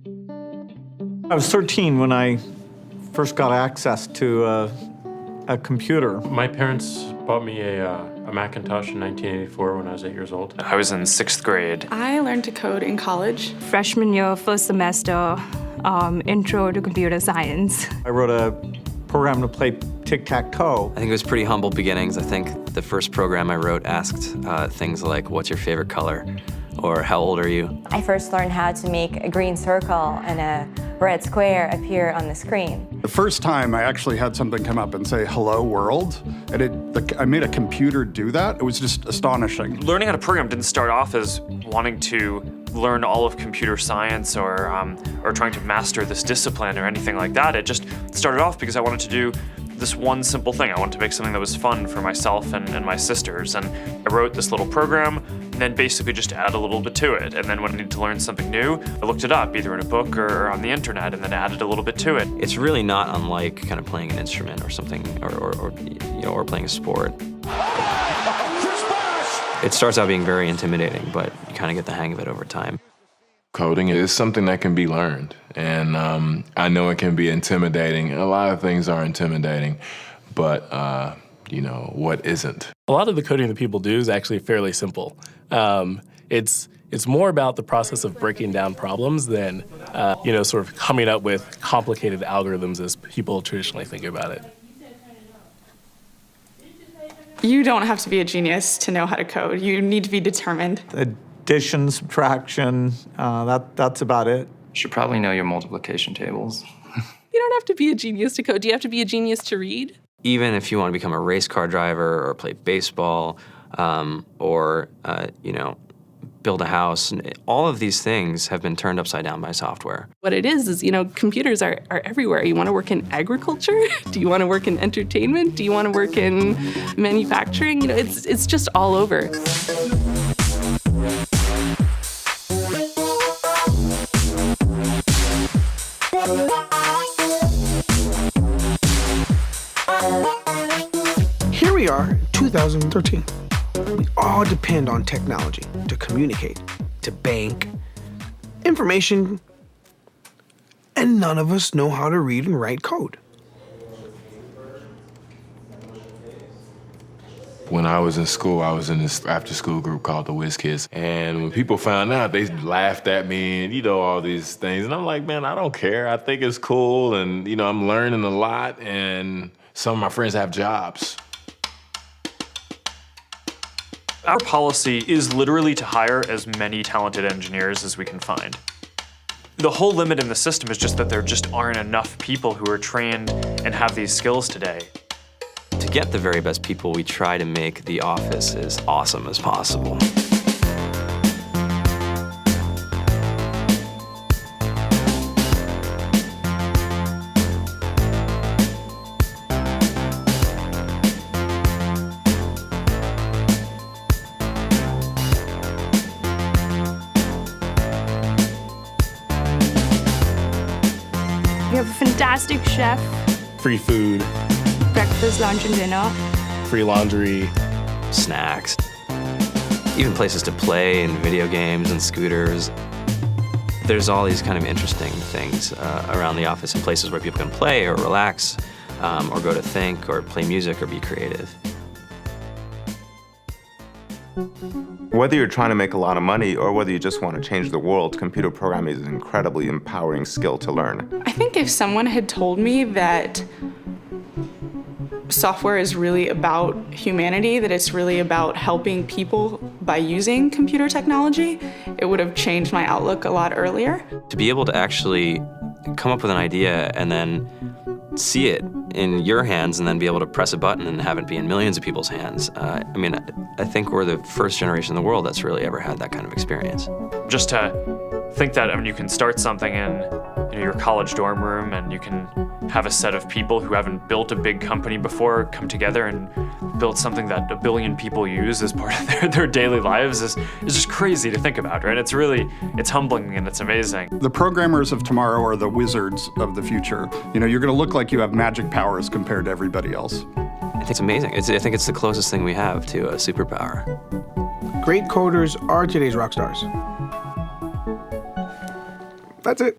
I was 13 when I first got access to a computer. My parents bought me a Macintosh in 1984 when I was 8 years old. I was in 6th grade. I learned to code in college. Freshman year, first semester, intro to computer science. I wrote a program to play tic-tac-toe. I think it was pretty humble beginnings. I think the first program I wrote asked things like, what's your favorite color? Or how old are you? I first learned how to make a green circle and a red square appear on the screen. The first time I actually had something come up and say, hello world, and I made a computer do that. It was just astonishing. Learning how to program didn't start off as wanting to learn all of computer science or trying to master this discipline or anything like that. It just started off because I wanted to do this one simple thing. I wanted to make something that was fun for myself and my sisters. And I wrote this little program and then basically just added a little bit to it. And then when I needed to learn something new, I looked it up either in a book or on the internet and then added a little bit to it. It's really not unlike kind of playing an instrument or something, or playing a sport. It starts out being very intimidating, but you kind of get the hang of it over time. Coding is something that can be learned, and I know it can be intimidating. A lot of things are intimidating, but what isn't? A lot of the coding that people do is actually fairly simple. It's more about the process of breaking down problems than sort of coming up with complicated algorithms as people traditionally think about it. You don't have to be a genius to know how to code. You need to be determined. Addition, subtraction, that's about it. You should probably know your multiplication tables. You don't have to be a genius to code. Do you have to be a genius to read? Even if you want to become a race car driver or play baseball or build a house, all of these things have been turned upside down by software. What it is, computers are everywhere. You want to work in agriculture? Do you want to work in entertainment? Do you want to work in manufacturing? It's just all over. Here we are, 2013. We all depend on technology to communicate, to bank, information, and none of us know how to read and write code. When I was in school, I was in this after-school group called the Whiz Kids. And when people found out, they laughed at me and, all these things. And I'm like, man, I don't care. I think it's cool. And, I'm learning a lot. And some of my friends have jobs. Our policy is literally to hire as many talented engineers as we can find. The whole limit in the system is just that there just aren't enough people who are trained and have these skills today. To get the very best people, we try to make the office as awesome as possible. We have a fantastic chef, Free food, breakfast, lunch, and dinner. free laundry. Snacks, even places to play and video games and scooters. There's all these kind of interesting things around the office and places where people can play or relax or go to think or play music or be creative. Whether you're trying to make a lot of money or whether you just want to change the world, computer programming is an incredibly empowering skill to learn. I think if someone had told me that software is really about humanity, that it's really about helping people by using computer technology, it would have changed my outlook a lot earlier. To be able to actually come up with an idea and then see it in your hands and then be able to press a button and have it be in millions of people's hands. I think we're the first generation in the world that's really ever had that kind of experience. Just to think that, you can start something in your college dorm room and you can have a set of people who haven't built a big company before come together and build something that 1 billion people use as part of their daily lives is just crazy to think about, right? It's humbling and it's amazing. The programmers of tomorrow are the wizards of the future. You're going to look like you have magic powers compared to everybody else. I think it's amazing. I think it's the closest thing we have to a superpower. Great coders are today's rock stars. That's it.